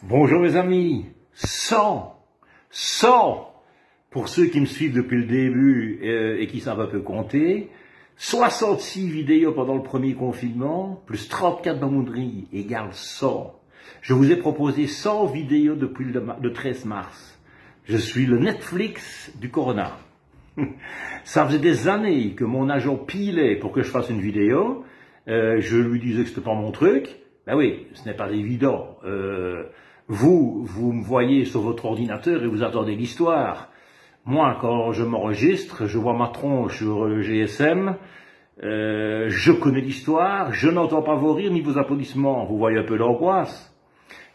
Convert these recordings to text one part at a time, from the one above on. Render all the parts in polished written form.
Bonjour mes amis, 100, pour ceux qui me suivent depuis le début et qui savent un peu compter, 66 vidéos pendant le premier confinement, plus 34 bamouderies, égale 100. Je vous ai proposé 100 vidéos depuis le 13 mars. Je suis le Netflix du Corona. Ça faisait des années que mon agent pilait pour que je fasse une vidéo. Je lui disais que c'était pas mon truc. Ben oui, ce n'est pas évident. Vous me voyez sur votre ordinateur et vous attendez l'histoire. Moi, quand je m'enregistre, je vois ma tronche sur le GSM, je connais l'histoire, je n'entends pas vos rires ni vos applaudissements. Vous voyez un peu l'angoisse.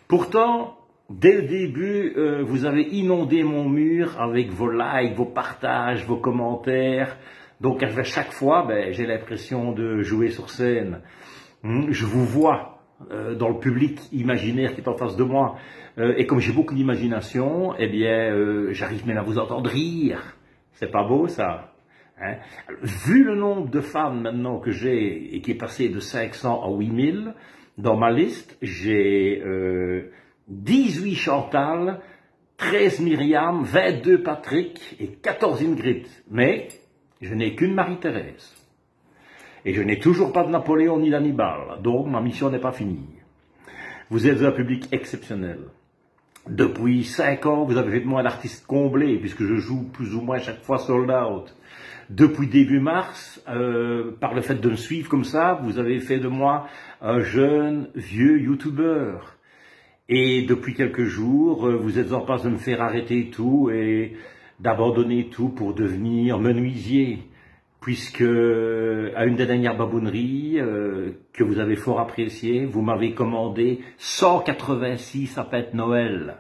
Pourtant, dès le début, vous avez inondé mon mur avec vos likes, vos partages, vos commentaires. Donc à chaque fois, j'ai l'impression de jouer sur scène. Je vous vois dans le public imaginaire qui est en face de moi. Et comme j'ai beaucoup d'imagination, j'arrive même à vous entendre rire. C'est pas beau ça, hein? Vu le nombre de fans maintenant que j'ai et qui est passé de 500 à 8000, dans ma liste, j'ai 18 Chantal, 13 Myriam, 22 Patrick et 14 Ingrid. Mais je n'ai qu'une Marie-Thérèse. Et je n'ai toujours pas de Napoléon ni d'Hannibal, donc ma mission n'est pas finie. Vous êtes un public exceptionnel. Depuis 5 ans, vous avez fait de moi un artiste comblé, puisque je joue plus ou moins chaque fois sold out. Depuis début mars, par le fait de me suivre comme ça, vous avez fait de moi un jeune, vieux youtubeur. Et depuis quelques jours, vous êtes en passe de me faire arrêter tout et d'abandonner tout pour devenir menuisier. Puisque à une des dernières babonneries que vous avez fort appréciées, vous m'avez commandé 186 sapins de Noël.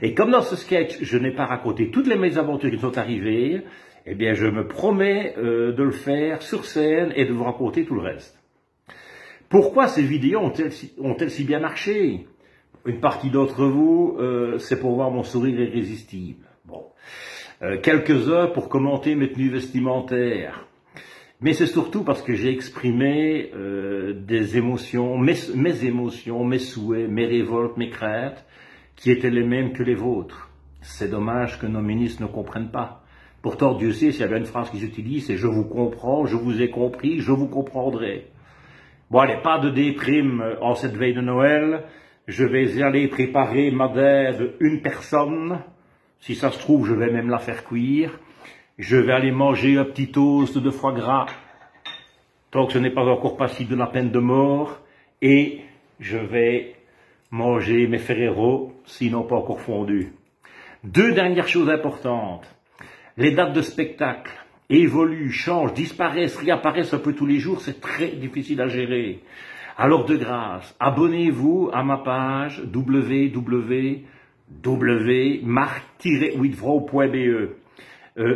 Et comme dans ce sketch, je n'ai pas raconté toutes les mésaventures qui sont arrivées, je me promets de le faire sur scène et de vous raconter tout le reste. Pourquoi ces vidéos ont-elles si bien marché? Une partie d'entre vous, c'est pour voir mon sourire irrésistible. Bon. Quelques-uns pour commenter mes tenues vestimentaires. Mais c'est surtout parce que j'ai exprimé des émotions, mes émotions, mes souhaits, mes révoltes, mes craintes, qui étaient les mêmes que les vôtres. C'est dommage que nos ministres ne comprennent pas. Pourtant, Dieu sait, s'il y avait une phrase qu'ils utilisent, c'est « je vous comprends, je vous ai compris, je vous comprendrai ». Bon, allez, pas de déprime en cette veille de Noël. Je vais y aller préparer ma dinde une personne. Si ça se trouve, je vais même la faire cuire. Je vais aller manger un petit toast de foie gras, tant que ce n'est pas encore passible de la peine de mort. Et je vais manger mes Ferrero, sinon pas encore fondus. Deux dernières choses importantes. Les dates de spectacle évoluent, changent, disparaissent, réapparaissent un peu tous les jours. C'est très difficile à gérer. Alors de grâce, abonnez-vous à ma page www.marc-withvrouw.be.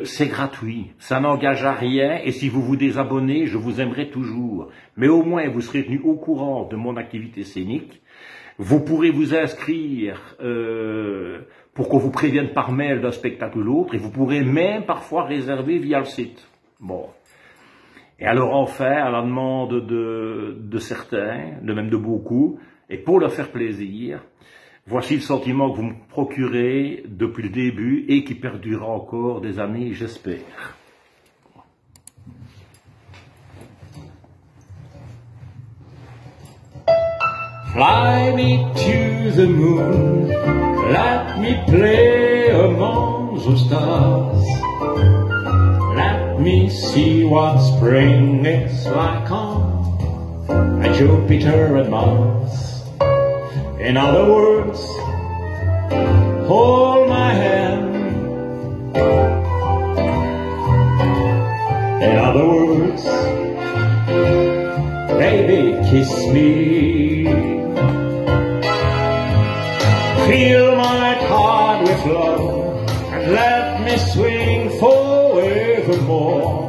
C'est gratuit, ça n'engage à rien et si vous vous désabonnez, je vous aimerai toujours. Mais au moins, vous serez tenu au courant de mon activité scénique. Vous pourrez vous inscrire pour qu'on vous prévienne par mail d'un spectacle ou l'autre et vous pourrez même parfois réserver via le site. Bon. Et alors enfin, à la demande de certains, de même de beaucoup, et pour leur faire plaisir, voici le sentiment que vous me procurez depuis le début et qui perdurera encore des années, j'espère. Fly me to the moon, let me play among the stars. Let me see what spring is like on Jupiter and Mars. In other words, hold my hand. In other words, baby, kiss me. Fill my heart with love and let me swing forevermore.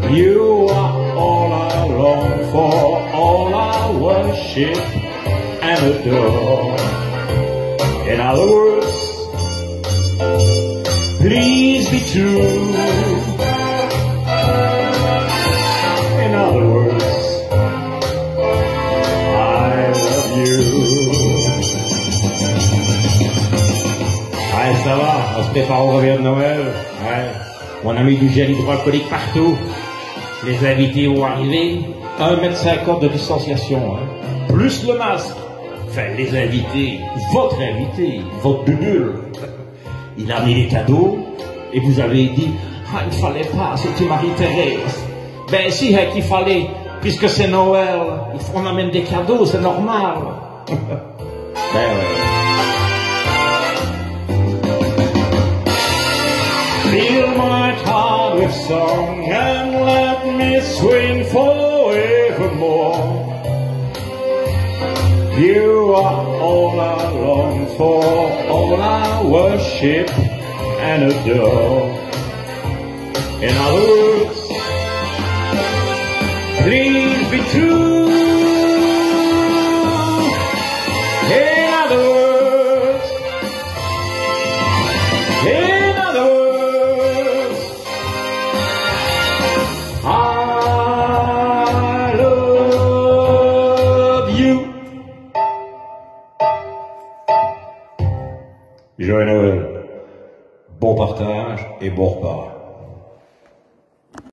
You are all I long for, all I worship and adore. In other words, please be true. In other words, I love you. ça va, on se prépare au réveillon de Noël. Ouais. On a mis du gel hydroalcoolique partout. Les invités vont arriver. 1,50 m de distanciation, hein. Plus le masque. Enfin, les invités, votre bubule, il a mis les cadeaux et vous avez dit « Ah, il fallait pas, c'était Marie-Thérèse. » Ben si, hein, qu'il fallait, puisque c'est Noël, on amène des cadeaux, c'est normal. Ben ouais. Fill my heart with song and let me swing forevermore. You are all I long for, all I worship and adore. In other words, please be true. In other words, I love you. Joyeux Noël, bon partage et bon repas.